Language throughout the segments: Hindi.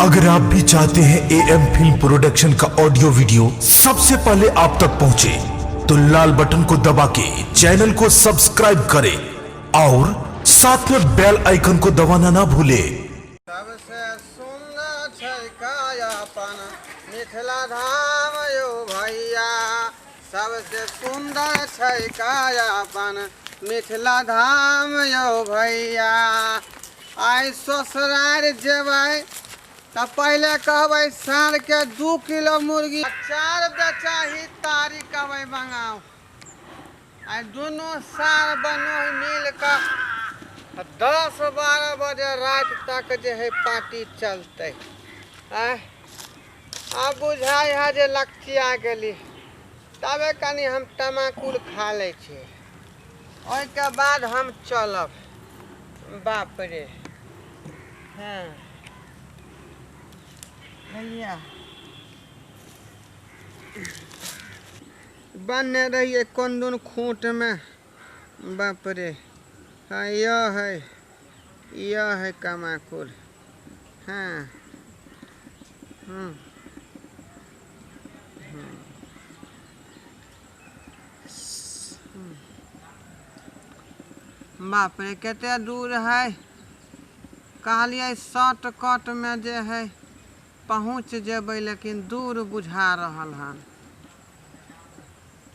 अगर आप भी चाहते हैं एएम फिल्म प्रोडक्शन का ऑडियो वीडियो सबसे पहले आप तक पहुंचे, तो लाल बटन को दबा के चैनल को सब्सक्राइब करें और साथ में बेल आइकन को दबाना ना भूले। सबसे सुंदर छै कायापन मिथिला धाम यो भैया, सबसे सुंदर छै कायापन मिथिला धाम यो भैया। आई ससुरार जेबै तो पहले कहबै साढ़ के 2 किलो मुर्गी, 4 बेचाही तारी कहबै मंगाओ। आई दोनों सार बनो मिल कर 10-12 बजे रात तक जे है पार्टी चलते। अब बुझाई है जे लक्ष्या गेली, तबे कनी हम तमाकुल खा ले छी, ओहिके बाद हम चलब। बाप रे, हाँ भैया बने रहिए कौन दून खूंट में। बाप रे, हाँ यह है तमाकुल। हाँ बाप रे, केते दूर है। कहलिए शॉर्टकट में जे है पहुँच जेबै, लेकिन दूर बुझा रहल हन।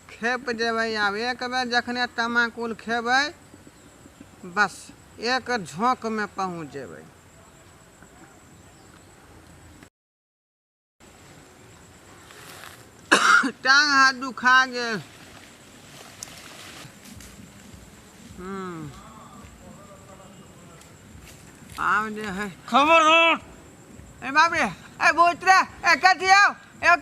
खेप जेबै आब, एक बेर जखने तमाकुल खेबै बस एक झोंक में पहुँच जेबै। टांग हाथ दुखा गेल। आब जे है खबर हो। ए बाप रे, ए भूत रे, ए कथियो, ए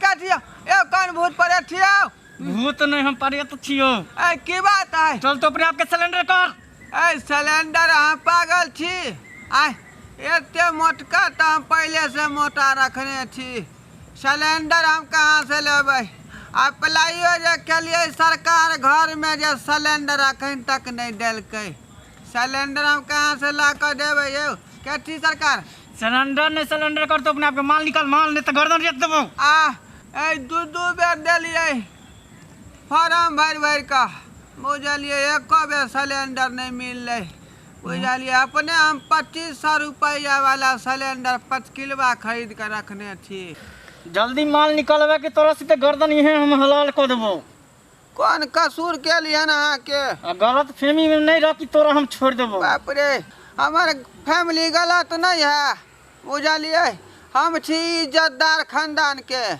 कौन भूत पड़े थियो? भूत नहीं, हम परेत छियो। ए की बात है? चल तो अपने आप के सिलेंडर कर। ए सिलेंडर हम पागल छी? आय एते मोटका तो हम पहले से मोटा रखने छी। सिलेंडर हम कहाँ से लेबै? अप्लाइयो जे केलिए सरकार घर में जे सिलेंडर अखन तक नहीं देलकै। सिलेंडर हम कहाँ से ला कर देबै यौ? कथी सरकार? सिलेंडर कर तो अपने आप के माल निकाल, माल नहीं तो गर्दन रेत देबो। ए दू बेर देलिए फार्म भर का, बुझलिए एको बेर सिलेंडर नहीं मिलले। बुझलिए अपने हम 2500 रुपया वाला सिलेंडर 5 किलोवा खरीद कर रखने छी। जल्दी माल निकालबे के तोरा से गर्दन यही हम हलाल कर देबो। कौन कसूर के लिए ना के? गलत फहमी में नहीं रह कि तोरा हम छोड़ देबो। बाप रे, हमारे फैमिली गलत नहीं है, बुझलिए हम छी इज्जतदार खानदान के,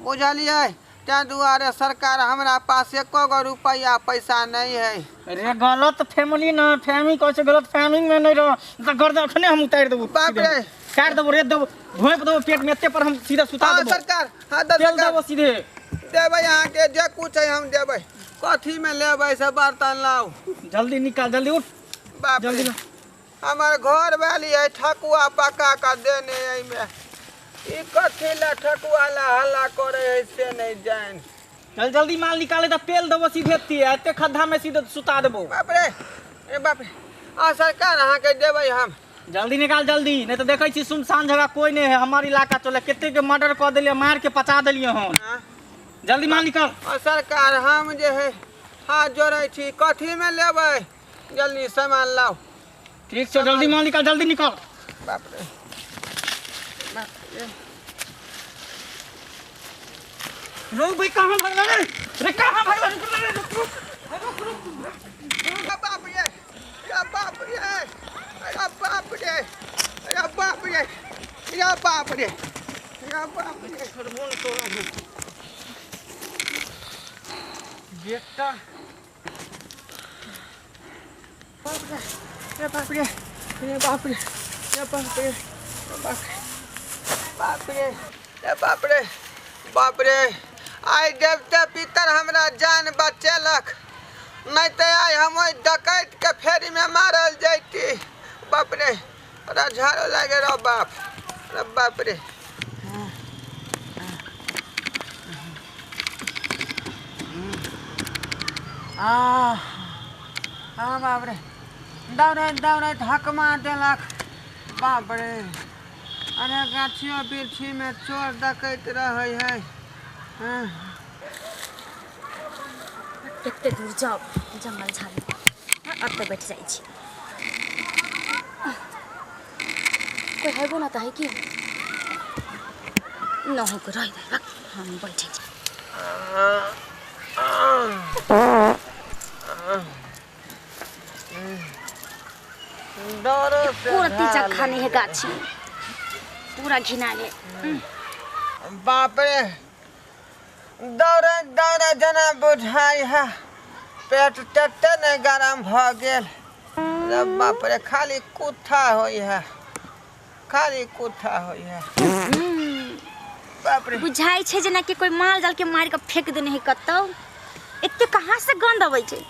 बुझलिए। त्या दुआरे सरकार हमरा पास एको गो रुपया पैसा नहीं है। अरे गलत फैमिली ना, फैमिली कह गलत फैमिली में नहीं रह तो गर्दन अखने हम उतार देबो। बाप रे, काट देबो, रेत देबो, भोंक देबो पेट में, एते पर हम सीधा सुता देबो। सरकार हाँ तेल देबो सीधे देबै, यहाँ के जे कुछ है हम देबै। कथी में लेबै से बर्तन लाओ। जल्दी निकाल, जल्दी उठ। बाप जल्दी रे, ला। हमारे घर वाली है ठकुआ पका कर देने में, ई कथी ला ठकुआ ला हल्ला करे है से नहीं जान। चल जल्दी माल निकाले तो पेल देबो सीधे तिए, एते खड्डा में सीधे सुता देबो। बाप रे, ए बाप रे, सरकार अहाँ के देबै हम। जल्दी निकाल जल्दी, नहीं तो देखै छी सुनसान जगह कोई नहीं है। हमार इलाका चले केते के मर्डर कर देलिए, मार के पचा देलिए हम। जल्दी माल निकाल। सरकार हम जे है हाथ जोड़े छी, कथी में लेबै? जल्दी सामान लाओ। ठीक छै, जल्दी माल निकाल, जल्दी निकाल। बाप रे, रुक भाई, कहां भाग रे? रे कहां भाग रे? बाप रे, या बाप रे, या बाप रे, या बाप रे, या बाप रे, या बाप रे, खरबोन तोरा बेटा। बाप रे, या बाप रे, या बाप रे, या बाप रे, या बाप रे, या बाप रे, बाप रे। आई देवता पितर हमरा जान बचेलक, नहीं तो आई हम डकैत के फेरी में मारल जैती। बाप रे, बड़ा झाड़ो लगे रो बाप, रे बाप रे। हाँ बाप रे, दौड़े दौड़े हकमा देलक। बाप रे, अरे गाछियों बिरछी में चोर डकैत रहे है। कते दूर जाओ जंगल झाड़ी अत्ते बैठ जाइ छी। कोई है ना है कि नहीं को रह दे हम बैठे छी। पूरा तीजा खाने है गाछी पूरा घिनाले। बाप रे दौड़े दौड़े जना बुझाई है पेट तते नहीं गरम भ गेल। बाप रे खाली कुत्था होई है खाली कुत्था होई है। बाप रे बुझाई छे जना के कोई माल जाल के मार के फेंक देने है कतौ। एते कहां से गंध आबै छे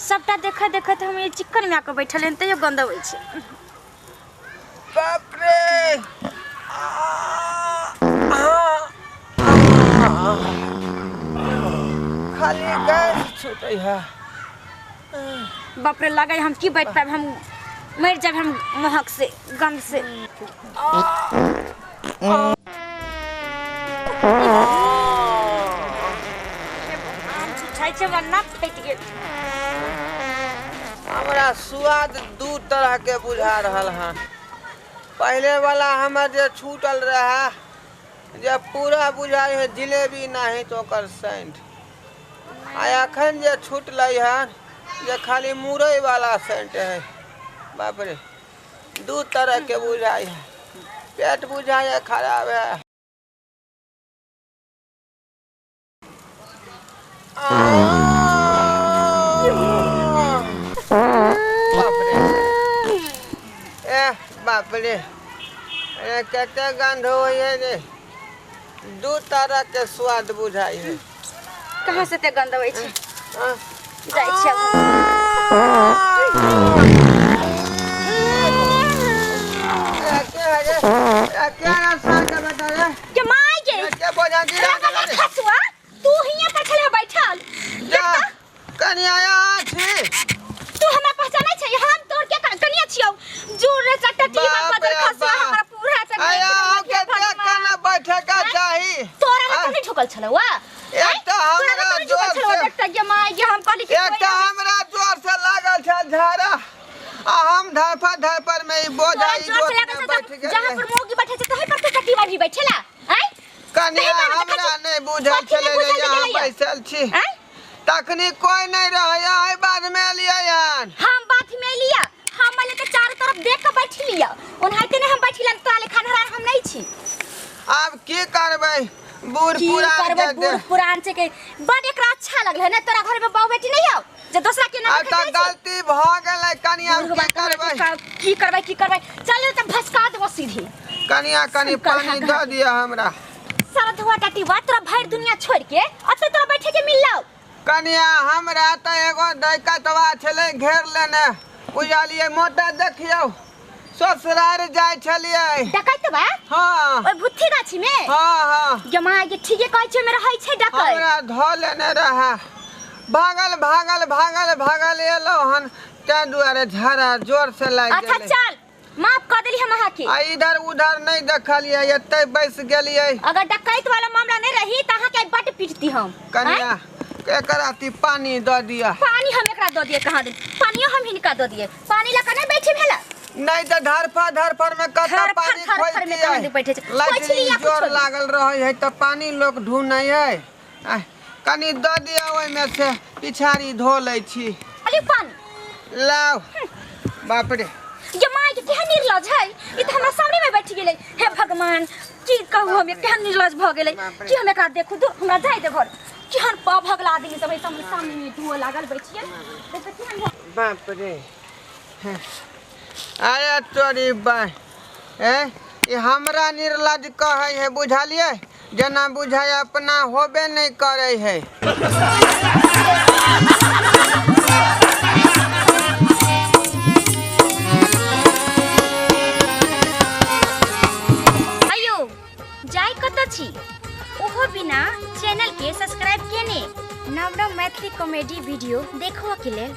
सबटा देखे देखे हम ये चिकन में आके बैठल हैं तयो गंध आबै छे। बाप रे खाली गैस छूटे है। बाप रे लगे हम की बैठ पाए हम मर जाब हम महक से गंध से। हमरा स्वाद दू तरह के बुझा रहल है। पहले वाला हमें जे छूटल रहा जब पूरा बुझाई है जिलेबी नहीं तो ओकर सेंट आ अखन जे छूटल है जे खाली मुरई वाला सेंट है। बाप रे दू तरह के बुझाई है पेट बुझाई है खराब है। बाप रे कते गंध होई है रे दू तरह के स्वाद बुझाई है। कहां से ते गंध आबै छे जाइ छी क्या साल का बेटा रे के माय के क्या बोझा गिरा रे खसुआ तू हिया पर छले बैठल कनिया छी तू हमरा पहचानै छै हम तोर के कनिया छियौ जोर रे चटटी में बदल खसुआ हमरा पूरा चटटी आया के देख के ना बैठे का चाही तोरा में कोनी ठोकल छलौ वा एक तो हमरा जोर से देखता के माय के हम कहली एक तो हमरा जोर से लागल छ झाड़ा आ हम धरपर में ही बोझाई जोर से बैठ गए जहां पर मोगी बैठे छै तही पर कटी वाली बैठेला हैं कनिया हमरा नहीं बुझल छले रे यहां बैसल छी तखनी कोई नहीं रहे आई बाद में लियान हम बात में लिया हम वाले के चारों तरफ देख के बैठ लिया ओनहाइते ने हम बैठिलन ताले खानहरा हम नहीं छी। अब की करबै बूढ़ पुरान से के बड़ एकरा अच्छा लगले ना तोरा घर में बाऊ बेटी नहीं हो जे दूसरा के ना त गलती भ गेलै कनिया की करबै चल त भसका देबो सीधी कनिया कनी पानी द दिया हमरा सारा धुआ टाटी बात तोरा भर दुनिया छोड़ के अते तोरा बैठे के मिललो कनिया हमरा त एगो दैकतवा छले घेर लेने बुझालिए मोटा देखियो ससुरार जाय छलिए डकैतवा हां ओय भुत्थी गाछी में हां जमा के ठीके कहै छै में रहै छै डकै हमरा ध लेने रहा भागल एलो हन ते दुआरे झाड़ा जोर से लाग गेलै। अच्छा चल माफ कर देली हम अहा के आ इधर उधर नहीं देखलिए एते बैस गेलिए। अगर डकैत वाला मामला नहीं रही त अहा के बट पीटती हम कनिया एकराती पानी द दिया पानी हम एकरा द दिए कहां दे पानियो हम हिनका द दिए पानी ला कने बैठे भेला नहीं तो धरफर में कता पानी खोलती है लाइट जोर लागल रहे है तो पानी लोग ढूंढै है कनी द दिया ओय में से पिछाड़ी धो लै छी अली पानी लाओ। बाप रे ये माय के केहन निर्लज है ई त हमरा सामने में बैठ गेलै हे भगवान की कहू हम केहन निर्लज भ गेलै कि हम एकरा देखू तो हमरा जाय दे घर केहन पा भगला आदमी सब सामने में धुआ लागल बैठिए देख केहन बाप रे अरे तोरी बा ये हमरा निर्लज कहे है बुझलिए जना बुझाय अपना होबे नहीं करे है। आयो जाय कत छी ओहो बिना चैनल के सब्सक्राइब केने नव मैथिली कॉमेडी वीडियो देखो के लेल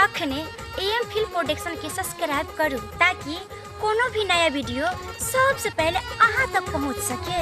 अखने एम फिल्म प्रोडक्शन के सब्सक्राइब करू ताकि कोनो भी नया वीडियो सबसे पहले अहाँ तक पहुँच सके।